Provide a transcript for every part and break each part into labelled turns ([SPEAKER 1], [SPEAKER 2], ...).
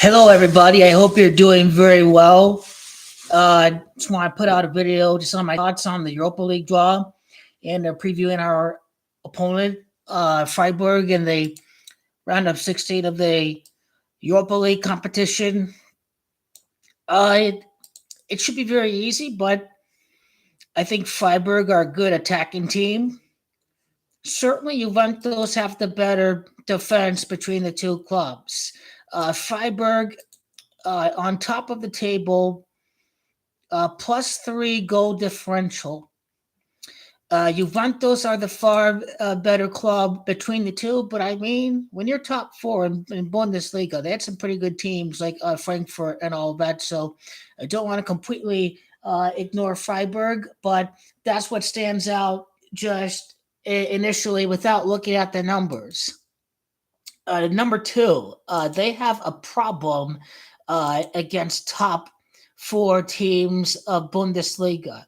[SPEAKER 1] Hello, everybody. I hope you're doing very well. Just want to put out a video just on my thoughts on the Europa League draw and previewing our opponent, Freiburg, in the round of 16 of the Europa League competition. It should be very easy, but I think Freiburg are a good attacking team. Certainly, Juventus have the better defense between the two clubs. Freiburg on top of the table, +3 goal differential. Juventus are the far better club between the two, but I mean, when you're top four in Bundesliga, they had some pretty good teams like Frankfurt and all that. So I don't want to completely ignore Freiburg, but that's what stands out just initially without looking at the numbers. Number two, they have a problem against top four teams of Bundesliga.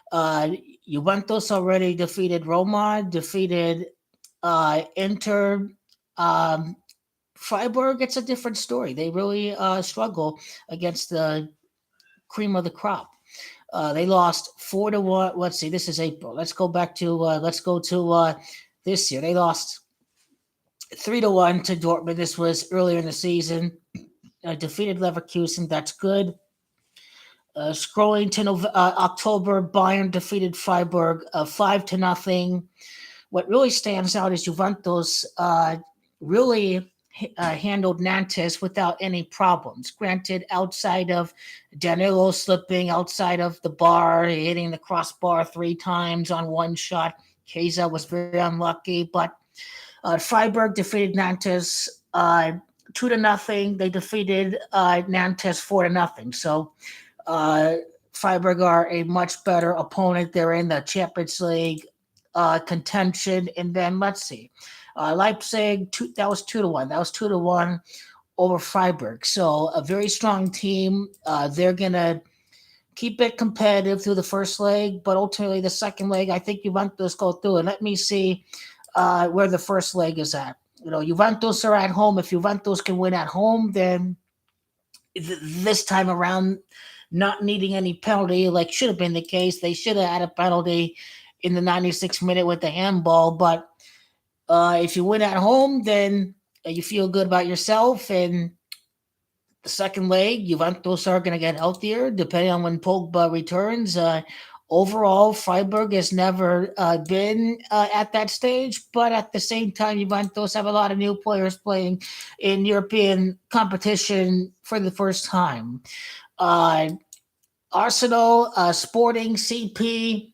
[SPEAKER 1] Uh, Juventus already defeated Roma, defeated Inter. Um, Freiburg, it's a different story. They really struggle against the cream of the crop. They lost 4-1. Let's see, this is April. Let's go to this year. They lost 3-1 to Dortmund. This was earlier in the season. Defeated Leverkusen. That's good. Scrolling to October, Bayern defeated Freiburg 5-0. What really stands out is Juventus really handled Nantes without any problems. Granted, outside of Danilo slipping outside of the bar, hitting the crossbar 3 times on one shot, Keza was very unlucky. But Freiburg defeated Nantes 2-0. They defeated Nantes 4-0. So Freiburg are a much better opponent. They're in the Champions League contention. And then let's see, Leipzig, that was 2-1. That was 2-1 over Freiburg. So a very strong team. They're gonna keep it competitive through the first leg, but ultimately the second leg, I think Juventus go through. And let me see where the first leg is at. Juventus are at home. If Juventus can win at home, then this time around, not needing any penalty, like should have been the case. They should have had a penalty in the 96th minute with the handball. But if you win at home, then you feel good about yourself. And the second leg, Juventus are going to get healthier depending on when Pogba returns. Overall, Freiburg has never been at that stage, but at the same time, Juventus have a lot of new players playing in European competition for the first time. Arsenal, Sporting, CP.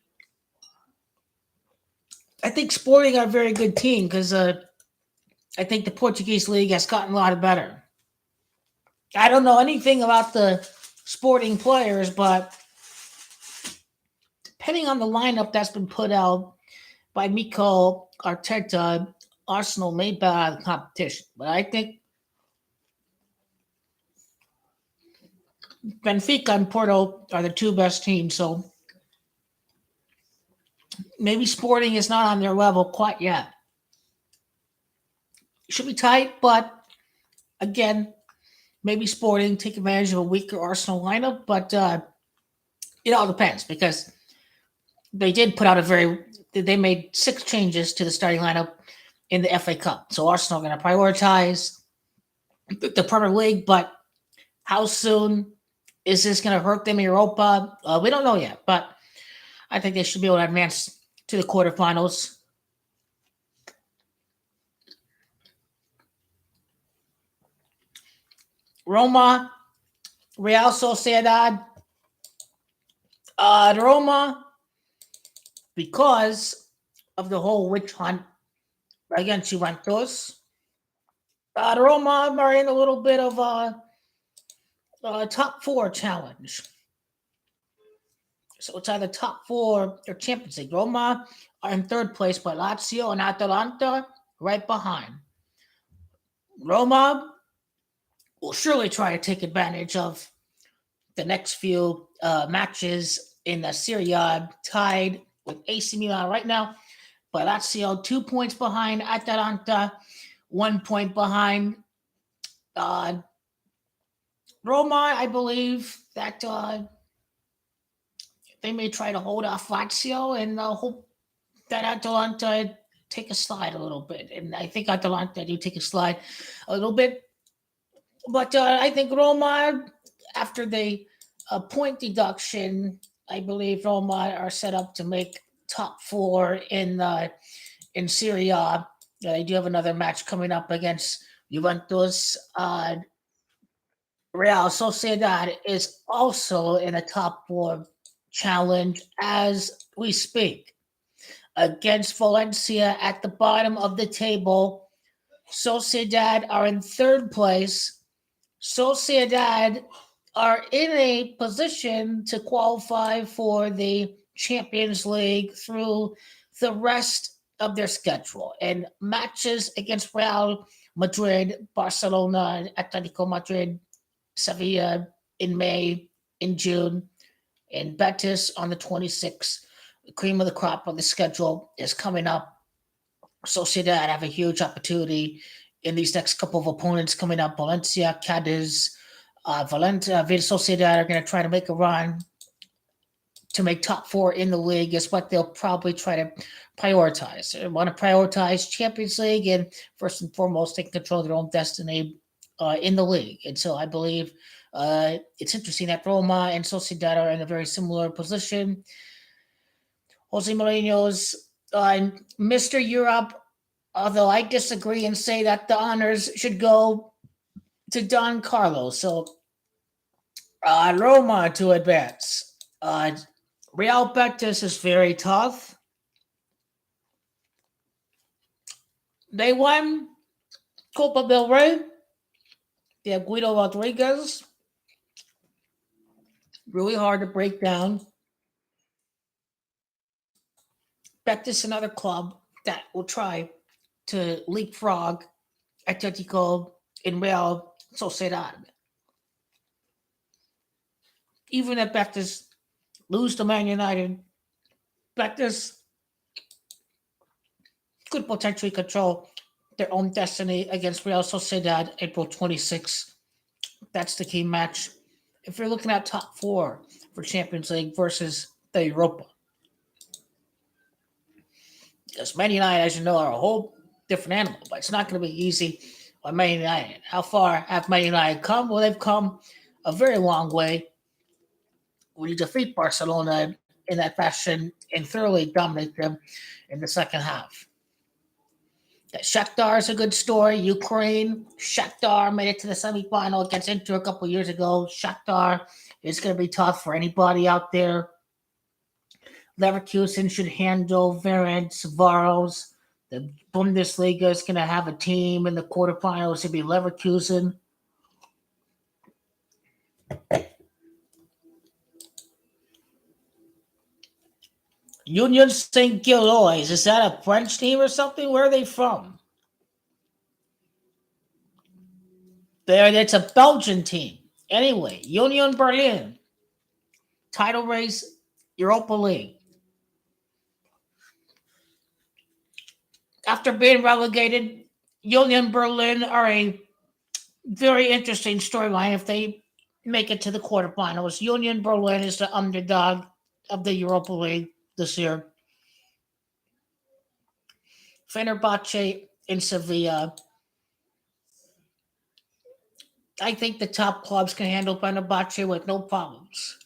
[SPEAKER 1] I think Sporting are a very good team because I think the Portuguese league has gotten a lot better. I don't know anything about the Sporting players, but depending on the lineup that's been put out by Mikel Arteta, Arsenal may bow out of the competition. But I think Benfica and Porto are the two best teams, so maybe Sporting is not on their level quite yet. It should be tight, but again, maybe Sporting take advantage of a weaker Arsenal lineup, but it all depends because they did put out they made 6 changes to the starting lineup in the FA Cup. So Arsenal are going to prioritize the Premier League, but how soon is this going to hurt them in Europa? We don't know yet, but I think they should be able to advance to the quarterfinals. Roma, Real Sociedad. Roma, because of the whole witch hunt against Juventus, Roma are in a little bit of a top 4 challenge. So it's either top 4 or Champions League. Roma are in 3rd place, but Lazio and Atalanta right behind. Roma will surely try to take advantage of the next few matches in the Serie A, tied with AC Milan right now. But Lazio 2 points behind Atalanta, 1 point behind Roma, I believe that they may try to hold off Lazio and hope that Atalanta take a slide a little bit. And I think Atalanta do take a slide a little bit. But I think Roma, after the point deduction, I believe Roma are set up to make top four in Serie A. They do have another match coming up against Juventus. Real Sociedad is also in a top four challenge as we speak against Valencia at the bottom of the table. Sociedad are in third place. Sociedad are in a position to qualify for the Champions League through the rest of their schedule. And matches against Real Madrid, Barcelona, Atletico Madrid, Sevilla in May, in June, and Betis on the 26th. The cream of the crop of the schedule is coming up. Sociedad have a huge opportunity in these next couple of opponents coming up. Valencia, Cadiz, Valencia, Real Sociedad are going to try to make a run to make top four in the league is what they'll probably try to prioritize. They want to prioritize Champions League and first and foremost take control of their own destiny in the league. And so I believe it's interesting that Roma and Sociedad are in a very similar position. Jose Mourinho's Mr. Europe, although I disagree and say that the honors should go to Don Carlos. So Roma to advance. Real Betis is very tough. They won Copa del Rey. They have Guido Rodriguez. Really hard to break down. Betis, another club that will try to leapfrog Atletico in Real Sociedad. Even if Betis lose to Man United, Betis could potentially control their own destiny against Real Sociedad April 26th. That's the key match. If you're looking at top four for Champions League versus the Europa. Because Man United, as you know, are a whole different animal, but it's not going to be easy on Man United. How far have Man United come? Well, they've come a very long way. When you defeat Barcelona in that fashion and thoroughly dominate them in the second half. Shakhtar is a good story. Ukraine, Shakhtar made it to the semifinal against Inter a couple years ago. Shakhtar is going to be tough for anybody out there. Leverkusen should handle Varos. The Bundesliga is going to have a team in the quarterfinals to be Leverkusen. Union St. Gilloise, is that a French team or something? Where are they from? It's a Belgian team. Anyway, Union Berlin. Title race, Europa League. After being relegated, Union Berlin are a very interesting storyline if they make it to the quarterfinals. Union Berlin is the underdog of the Europa League this year. Fenerbahce in Sevilla. I think the top clubs can handle Fenerbahce with no problems.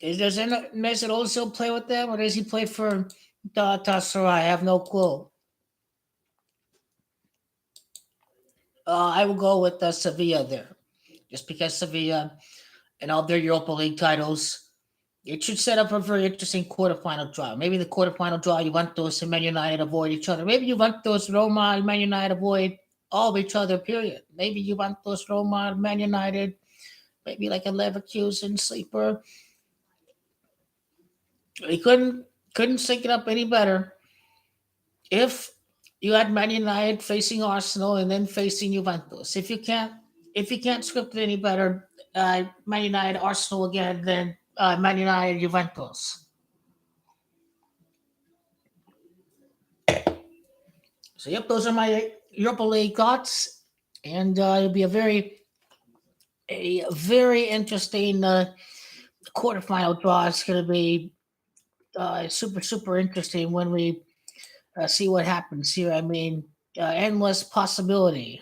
[SPEAKER 1] Does Mesut Ozil play with them, or does he play for Galatasaray? I have no clue. I will go with Sevilla there, just because Sevilla and all their Europa League titles, it should set up a very interesting quarterfinal draw. Maybe the quarterfinal draw, Juventus and Man United avoid each other. Maybe Juventus, Roma, and Man United avoid all of each other, period. Maybe Juventus, Roma, Man United, maybe like a Leverkusen sleeper. He couldn't sync it up any better. If you had Man United facing Arsenal and then facing Juventus, if you can't script it any better, Man United Arsenal again, then Man United Juventus. So yep, those are my Europa League thoughts, and it'll be a very a very interesting quarterfinal draw. It's going to be super, super interesting when we see what happens here. I mean, endless possibility.